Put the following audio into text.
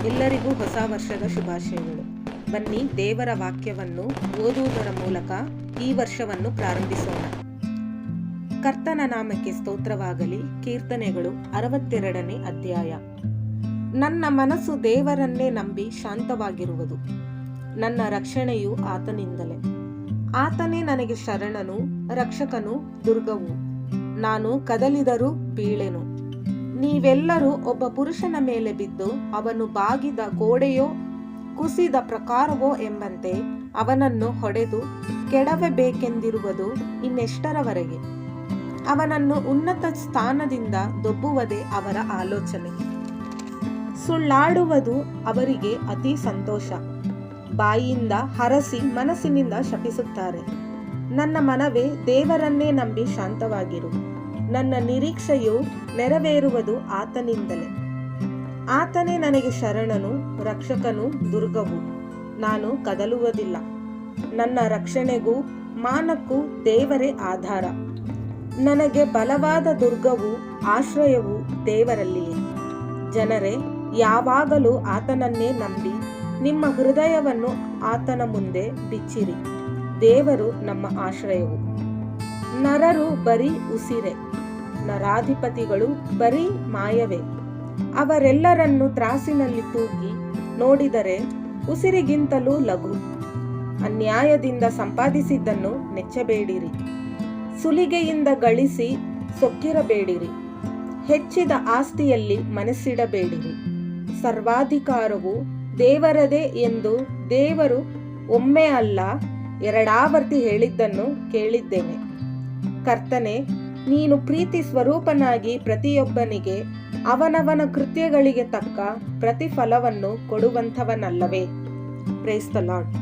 ಎಲ್ಲರಿಗೂ ಹೊಸ ವರ್ಷದ ಶುಭಾಶಯಗಳು. ಬನ್ನಿ ದೇವರ ವಾಕ್ಯವನ್ನು ಓದುವುದರ ಮೂಲಕ ಈ ವರ್ಷವನ್ನು ಪ್ರಾರಂಭಿಸೋಣ. ಕರ್ತನ ನಾಮಕ್ಕೆ ಸ್ತೋತ್ರವಾಗಲಿ. ಕೀರ್ತನೆಗಳು 62ನೇ ಅಧ್ಯಾಯ. ನನ್ನ ಮನಸ್ಸು ದೇವರನ್ನೇ ನಂಬಿ ಶಾಂತವಾಗಿರುವುದು. ನನ್ನ ರಕ್ಷಣೆಯು ಆತನಿಂದಲೇ. ಆತನೇ ನನಗೆ ಶರಣನು, ರಕ್ಷಕನು, ದುರ್ಗವು. ನಾನು ಕದಲಿದರೂ ಬೀಳೆನು. ನೀವೆಲ್ಲರೂ ಒಬ್ಬ ಪುರುಷನ ಮೇಲೆ ಬಿದ್ದು ಅವನು ಬಾಗಿದ ಗೋಡೆಯೋ ಕುಸಿದ ಪ್ರಕಾರವೋ ಎಂಬಂತೆ ಅವನನ್ನು ಹೊಡೆದು ಕೆಡವಬೇಕೆಂದಿರುವುದು ಇನ್ನೆಷ್ಟರವರೆಗೆ? ಅವನನ್ನು ಉನ್ನತ ಸ್ಥಾನದಿಂದ ದೊಬ್ಬುವುದೇ ಅವರ ಆಲೋಚನೆ. ಸುಳ್ಳಾಡುವುದು ಅವರಿಗೆ ಅತಿ ಸಂತೋಷ. ಬಾಯಿಯಿಂದ ಹರಸಿ ಮನಸ್ಸಿನಿಂದ ಶಪಿಸುತ್ತಾರೆ. ನನ್ನ ಮನವೇ, ದೇವರನ್ನೇ ನಂಬಿ ಶಾಂತವಾಗಿರು. ನನ್ನ ನಿರೀಕ್ಷೆಯು ನೆರವೇರುವುದು ಆತನಿಂದಲೇ. ಆತನೇ ನನಗೆ ಶರಣನು, ರಕ್ಷಕನು, ದುರ್ಗವು. ನಾನು ಕದಲುವುದಿಲ್ಲ. ನನ್ನ ರಕ್ಷಣೆಗೂ ಮಾನಕ್ಕೂ ದೇವರೇ ಆಧಾರ. ನನಗೆ ಬಲವಾದ ದುರ್ಗವು, ಆಶ್ರಯವು ದೇವರಲ್ಲಿಯೇ. ಜನರೇ, ಯಾವಾಗಲೂ ಆತನನ್ನೇ ನಂಬಿ ನಿಮ್ಮ ಹೃದಯವನ್ನು ಆತನ ಮುಂದೆ ಬಿಚ್ಚಿರಿ. ದೇವರು ನಮ್ಮ ಆಶ್ರಯವು. ನರರು ಬರೀ ಉಸಿರೇ, ನರಾಧಿಪತಿಗಳು ಬರೀ ಮಾಯವೇ. ಅವರೆಲ್ಲರನ್ನು ತ್ರಾಸಿನಲ್ಲಿ ತೂಗಿ ನೋಡಿದರೆ ಉಸಿರಿಗಿಂತಲೂ ಲಘು. ಅನ್ಯಾಯದಿಂದ ಸಂಪಾದಿಸಿದ್ದನ್ನು ನೆಚ್ಚಬೇಡಿರಿ. ಸುಲಿಗೆಯಿಂದ ಗಳಿಸಿ ಸೊಕ್ಕಿರಬೇಡಿರಿ. ಹೆಚ್ಚಿದ ಆಸ್ತಿಯಲ್ಲಿ ಮನಸ್ಸಿಡಬೇಡಿರಿ. ಸರ್ವಾಧಿಕಾರವು ದೇವರದೇ ಎಂದು ದೇವರು ಒಮ್ಮೆ ಅಲ್ಲ 2 ಹೇಳಿದ್ದನ್ನು ಕೇಳಿದ್ದೇನೆ. ಕರ್ತನೇ, ನೀನು ಪ್ರೀತಿ ಸ್ವರೂಪನಾಗಿ ಪ್ರತಿಯೊಬ್ಬನಿಗೆ ಅವನವನ ಕೃತ್ಯಗಳಿಗೆ ತಕ್ಕ ಪ್ರತಿಫಲವನ್ನು ಕೊಡುವಂಥವನಲ್ಲವೇ? Praise the lord.